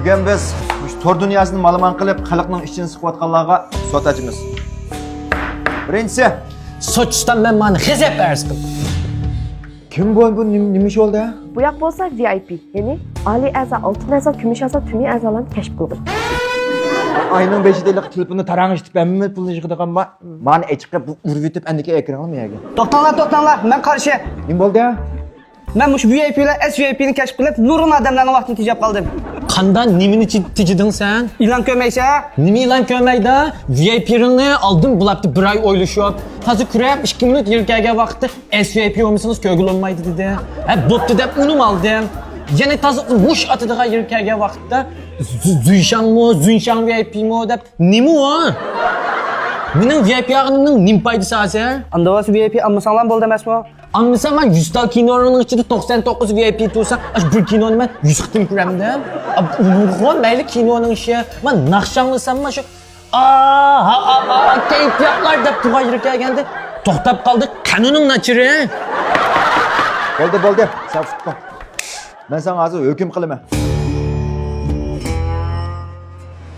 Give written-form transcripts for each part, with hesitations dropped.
Bugün biz tor dünyasını malaman qilib, xalqning ishini siqayotganlarga sot açımız. Birinchisi, Sochdan men mani g'azab arz qildim. kim bu nima ish oldi? Bu yoq bo'lsa VIP, ya'ni oliy a'zo, oltin a'zo, kumush a'zo, tuniy a'zolarni kashf qildim. Ayning 5'lik telefonni tarang'ishib, hamma pulni yig'digan mani chiqib urib yetib andiki ekran olmayga. To'xtanglar, men qarshi. Nima bo'ldi? Men mush VIP'lar, SVIP'ni kashf qilib, nurg'un odamlarning vaqtini tejab qoldim. Qandan nimani tijiding sen? Ilan ko'maysa, Nima ilan ko'maydi? VIP'ni aldım bulaptı bir ay oylashib. Hozir kurab 2 minut yirkaga vaqtda SVIP olmasangiz ko'ngil olmaydi dedi. Ha, bo'pti deb unum oldim. Yana toza mush atidiga yirkaga vaqtda Zunshan VIP'mi deb nima o? Mening VIP yog'imning nim foydasi hozir? unda o'z VIP almasanglar bo'ldi emasmi? Anlasam ben 100 ta kinoning ichida 99 VIP tursa, bir kinoni men 100 qitim ko'ramdim. Unurg'on mayli kinoning ishi. Men naqshanglasam shu kayfiyatlar deb turgan yirkaganda to'xtab qoldi. Qanuning nachiri. Bo'ldi. Sen tutma. Ben sana hozir hukm qilaman.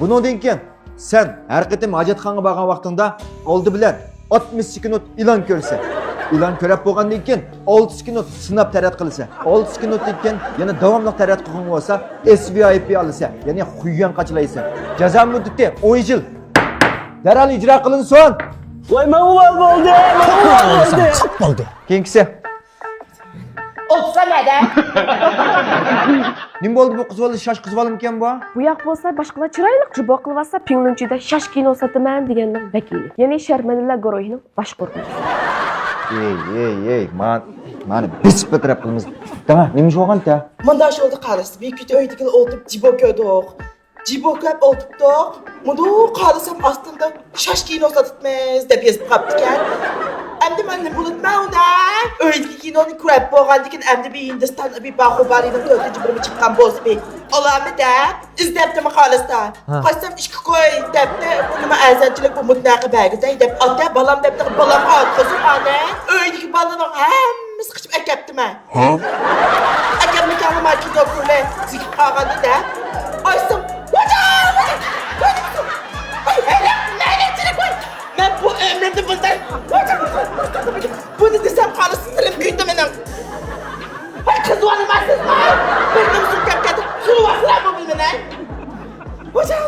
Bundan keyin sen har qatim hojatxonaga borgan vaqtingda oldi bilan 60 sekund ilan ko'rsa. İlan ko'rib bo'lgandan keyin 6 sekund sinab tarat qilsa, 6 sekunddan keyin yana davomli tarat qilgan bo'lsa, SVIP olsa, ya'ni xuyan qachlaysa. Jazo muddati 10 yil. Darhol ijro qilinsin. Voy, ma'lum bo'ldi. Qop bo'ldi. Keyingisi. O'tsamada. Nima bo'ldi bu qiz bola shosh qiz bolamkan bu? Bu yoq bo'lsa boshqalar chiroyli jubo qilyapsa, Pinglunchida shash kino sotaman deganning vakili, ya'ni Sharmanilar guruhining bosh qo'rquvchisi. Ey, mani bisib bitirib qilamiz. Tamam, nima ish bo'lganda? Manda şolda qarası, bir kütü öydükil oldup cibo köydük. Cibo köp olduktuk. Mundu qarasam aslında şaş kino satitmez dep yazıp kaptıken. Emdi ben bulutma onda. Öydükil kinonu kurab boğandikin emdi bir Hindistan bir Bahubalinin 4. bölümü çıkan boz bir. Olamı dep, izdepti mi qalasta. Qaçsam işki koy depti, bunuma əzəncilik bu mutnaqı bərgizey dep. Ata balam depti, balam qazım anne. Öydükil balanın hemmisi qıçıp ekepti mən. Akam mekanı marketi okule zikir qağandı da. Açtım. Ay hele elektrik koy. Ben bu ömrümde bundan. Bunu desem kalısın dilim büyüdü benim. Ay kız olmazsın lan. Benim su kapkadı. Su vasıla mı bilmene? Hocam.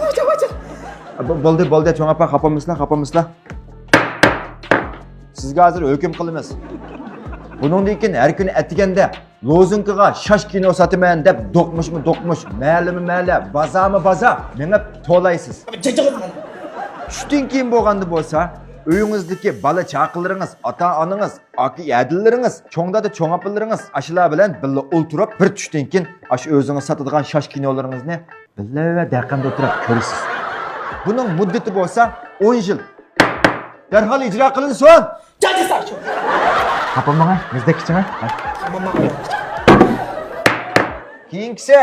Bo'ldi, cho'ng apa xapamizlar. Sizga hozir hukm qilamiz. Bundan keyin har kuni atiganda lozunkaga shosh kino sotaman deb do'qmush, mahallami, bazar, menga to'laysiz. Shundan keyin bo'lganda bo'lsa, uyingizdagi bola chaqalaringiz, ota-onangiz, aka-adillaringiz, cho'ngda cho'ng apalaringiz ashular bilan birga o'ltirib, bir tushdan keyin shu o'zingiz sotadigan shosh kinolaringizni birga daqamda o'tirib ko'rasiz. Buning muddati bo'lsa 10 yil. Darhol ijro qilinsin. Cadı saçım. Kapamana, bizde kiçime. Keyingisi.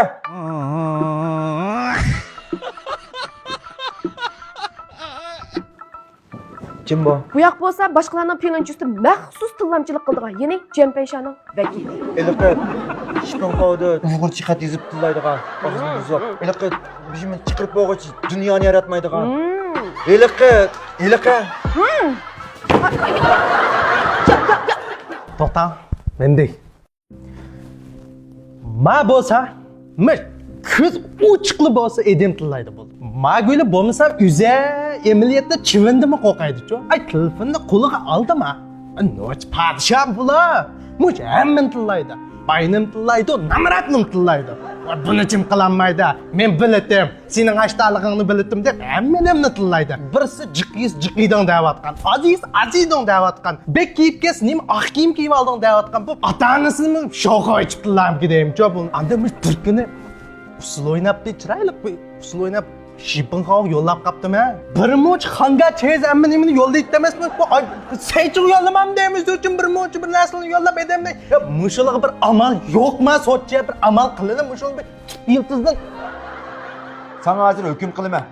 Kim bu? Bu yoq bo'lsa boshqalarning Pinglunchida maxsus tillamchilik qildigan, ya'ni Jempenshaning vakili. Eliqat, shponqovda uyg'urcha xat yozib tillaydigan. Og'zini buzib. Eliqat, bizmi chiqirib bo'g'ich dunyoni yaratmaydigan. Eliqat. To'xta, mendek. Ma bo'lsa, men ko'z ochiqli bo'lsa edim tillaydi bo'ldi. Ma go'li bo'lmasa, uza amaliyotda chivindimi qo'qaydi-ku. Ay, telefonni qo'liga oldimi? Noch podshoh bular. Much hamma tillaydi. Baynim tillaydi, namratnim tillaydi. Buni kim qilanmaydi? Men bilatim, sening ashtalig'ingni bilatim deb hamma tillaydi. Birisi jiqiydan deyotgan, azizdan deyotgan. Bek kiyib kes, nim oq kiyim kiyib olding deyotgan. Bu ota-onasini sho'g'a ichib tillamki deyimchi bu. Anda men turkini usul o'ynab chiroyli usul o'ynab Shipinxon yo'llab qaptimi? Bir moch xonga chez hamma nimani yo'llaydi emasmi? Bu seychiq yo'llamam deymiz uchun bir moch bir narsani yo'llab edamda. Mushulga bir amal yo'qmi? So'tcha bir amal qilinib mushul bir yiltizdan. Sana hozir hukm qilaman.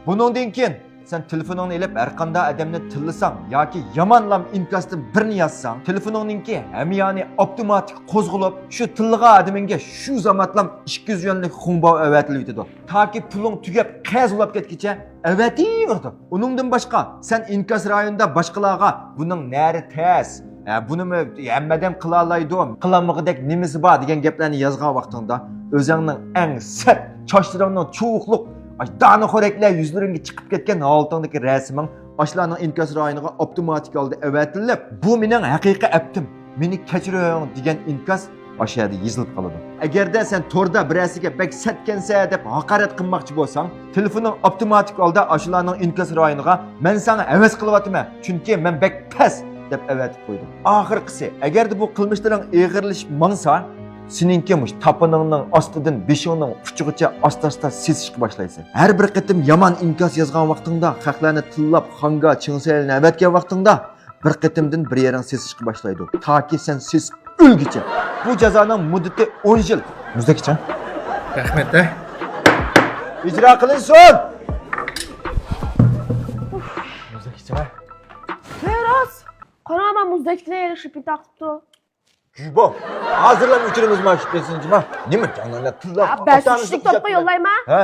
Bundan keyin Sen telefonunu elip her qanday adamni tillasan yoki yomonlam inkasdan birini yozsang, telefoningki ham yani avtomatik qo'zg'alib, shu tillagan adamingga shu zamatlam 200 yuanlik xumbo avatilib yetadi. Taki puling tugab qazulab ketguncha avativerdi. Uningdan boshqa sen inkas rayonida boshqalarga buning nari tez buni hammadan qila oladi, qilolmag'idek nimasi bor degan gaplarni yozgan vaqtingda o'zingning eng sat chochlaringning chuvuqliq dana xo'raklar yuzlaringga chiqib ketgan holtingdagi rasming ashlarning inkas rayoniga avtomatik holda avatilib, bu mening haqiqiy aptim, meni kechiring degan inkas aşağıda yozilib qoladi. Agarda sen torda birasiga bak satgansa deb haqorat qilmoqchi bo'lsang, telefoning avtomatik holda ashlarning inkas rayoniga men sana havas qilyapman, chunki men bak pas deb avatib qo'ydim. Oxirgisi, agarda bu qilmishlaring ig'irlashib mangsa, seninki tapıningning ostidan beshingning uchigacha asta-asta sesishga boshlaysan. Har bir qitim yomon inkas yozgan vaqtingda, haqlarni tillab, xonga chingsalni avatgan vaqtingda bir qitimdan bir yering sesishga boshlaydi. Taki sen ses o'lgicha. Bu jazoning muddati 10 yil. Muzdakicha. Rahmat. İcra qilinsin. Muzdakicha. Feroz, qanaqa muzdaklar erishib taqibdi. Jubo. Hozirlam o'chirimiz mana shu besinchima. Nima jonlarni tillab. Bas ishlik topqa yollayman. Ha.